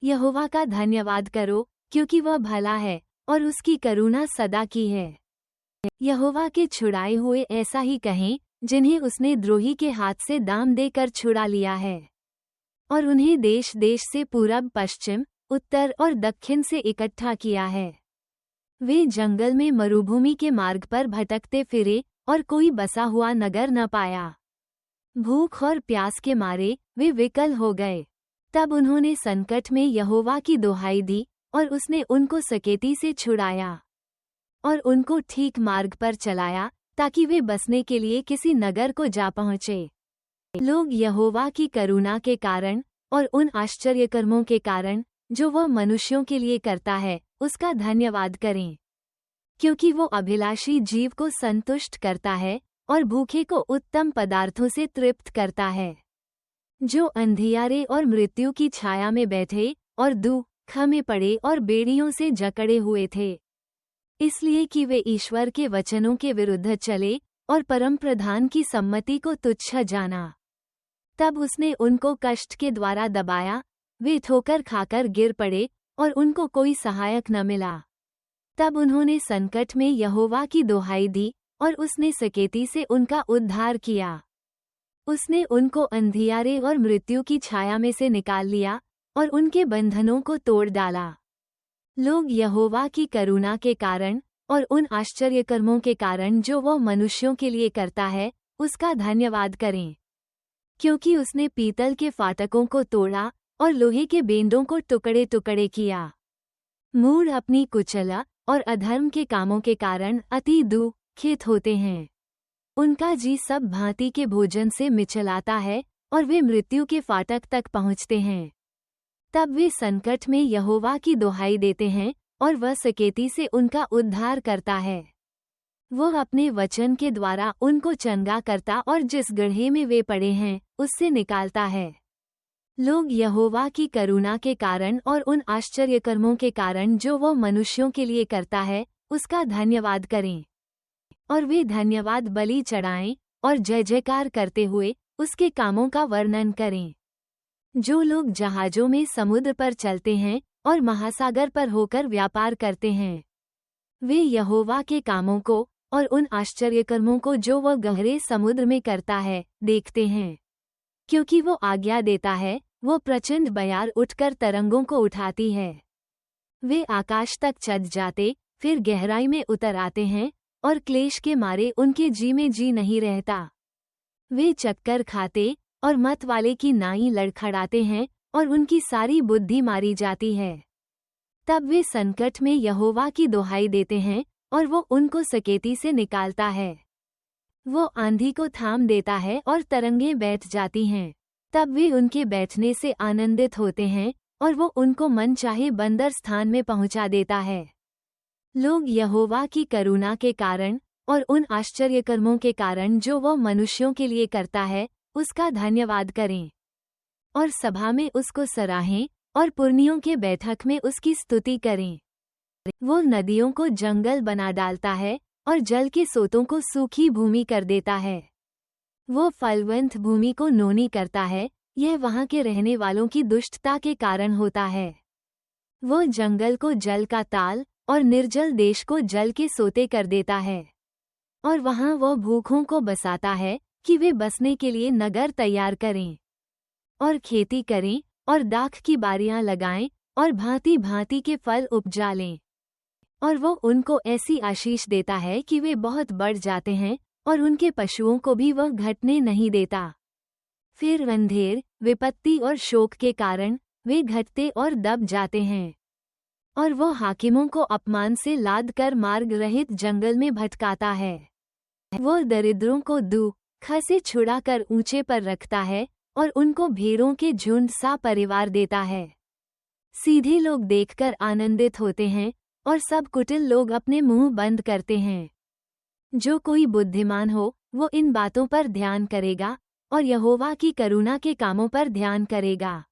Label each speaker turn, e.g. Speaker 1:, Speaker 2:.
Speaker 1: यहोवा का धन्यवाद करो, क्योंकि वह भला है और उसकी करुणा सदा की है। यहोवा के छुड़ाए हुए ऐसा ही कहें, जिन्हें उसने द्रोही के हाथ से दाम देकर छुड़ा लिया है, और उन्हें देश देश से पूरब पश्चिम उत्तर और दक्षिण से इकट्ठा किया है। वे जंगल में मरुभूमि के मार्ग पर भटकते फिरे और कोई बसा हुआ नगर न पाया। भूख और प्यास के मारे वे विकल हो गए। तब उन्होंने संकट में यहोवा की दुहाई दी और उसने उनको सकेती से छुड़ाया और उनको ठीक मार्ग पर चलाया, ताकि वे बसने के लिए किसी नगर को जा पहुँचे। लोग यहोवा की करुणा के कारण और उन आश्चर्यकर्मों के कारण जो वह मनुष्यों के लिए करता है, उसका धन्यवाद करें, क्योंकि वो अभिलाषी जीव को संतुष्ट करता है और भूखे को उत्तम पदार्थों से तृप्त करता है। जो अंधियारे और मृत्यु की छाया में बैठे और दुख में पड़े और बेड़ियों से जकड़े हुए थे, इसलिए कि वे ईश्वर के वचनों के विरुद्ध चले और परमप्रधान की सम्मति को तुच्छ जाना। तब उसने उनको कष्ट के द्वारा दबाया, वे ठोकर खाकर गिर पड़े और उनको कोई सहायक न मिला। तब उन्होंने संकट में यहोवा की दुहाई दी और उसने सकेती से उनका उद्धार किया। उसने उनको अंधियारे और मृत्यु की छाया में से निकाल लिया और उनके बंधनों को तोड़ डाला। लोग यहोवा की करुणा के कारण और उन आश्चर्यकर्मों के कारण जो वह मनुष्यों के लिए करता है, उसका धन्यवाद करें, क्योंकि उसने पीतल के फाटकों को तोड़ा और लोहे के बेंडों को टुकड़े टुकड़े किया। मूढ़ अपनी कुचला और अधर्म के कामों के कारण अति दुखित होते हैं। उनका जी सब भांति के भोजन से मिचलाता है और वे मृत्यु के फाटक तक पहुँचते हैं। तब वे संकट में यहोवा की दुहाई देते हैं और वह सकेती से उनका उद्धार करता है। वह अपने वचन के द्वारा उनको चंगा करता और जिस गड्ढे में वे पड़े हैं, उससे निकालता है। लोग यहोवा की करुणा के कारण और उन आश्चर्यकर्मों के कारण जो वह मनुष्यों के लिए करता है, उसका धन्यवाद करें, और वे धन्यवाद बलि चढ़ाएं और जय जयकार करते हुए उसके कामों का वर्णन करें। जो लोग जहाजों में समुद्र पर चलते हैं और महासागर पर होकर व्यापार करते हैं, वे यहोवा के कामों को और उन आश्चर्यकर्मों को जो वह गहरे समुद्र में करता है, देखते हैं। क्योंकि वो आज्ञा देता है, वो प्रचंड बयार उठकर तरंगों को उठाती है। वे आकाश तक चढ़ जाते, फिर गहराई में उतर आते हैं और क्लेश के मारे उनके जी में जी नहीं रहता। वे चक्कर खाते और मत वाले की नाई लड़खड़ाते हैं और उनकी सारी बुद्धि मारी जाती है। तब वे संकट में यहोवा की दुहाई देते हैं और वो उनको सकेती से निकालता है। वो आंधी को थाम देता है और तरंगें बैठ जाती हैं। तब वे उनके बैठने से आनंदित होते हैं और वो उनको मन चाहे बंदर स्थान में पहुंचा देता है। लोग यहोवा की करुणा के कारण और उन आश्चर्यकर्मों के कारण जो वह मनुष्यों के लिए करता है, उसका धन्यवाद करें, और सभा में उसको सराहें और पुरनियों के बैठक में उसकी स्तुति करें। वो नदियों को जंगल बना डालता है और जल के सोतों को सूखी भूमि कर देता है। वो फलवंत भूमि को नोनी करता है, यह वहाँ के रहने वालों की दुष्टता के कारण होता है। वो जंगल को जल का ताल और निर्जल देश को जल के सोते कर देता है, और वहाँ वो भूखों को बसाता है कि वे बसने के लिए नगर तैयार करें और खेती करें और दाख की बारियां लगाएं और भांति भांति के फल उपजा लें। और वो उनको ऐसी आशीष देता है कि वे बहुत बढ़ जाते हैं और उनके पशुओं को भी वह घटने नहीं देता। फिर अंधेर, विपत्ति और शोक के कारण वे घटते और दब जाते हैं, और वो हाकिमों को अपमान से लाद कर मार्ग रहित जंगल में भटकाता है। वो दरिद्रों को दुख से छुड़ाकर ऊंचे पर रखता है और उनको भेड़ों के झुंड सा परिवार देता है। सीधे लोग देखकर आनंदित होते हैं और सब कुटिल लोग अपने मुंह बंद करते हैं। जो कोई बुद्धिमान हो, वो इन बातों पर ध्यान करेगा और यहोवा की करुणा के कामों पर ध्यान करेगा।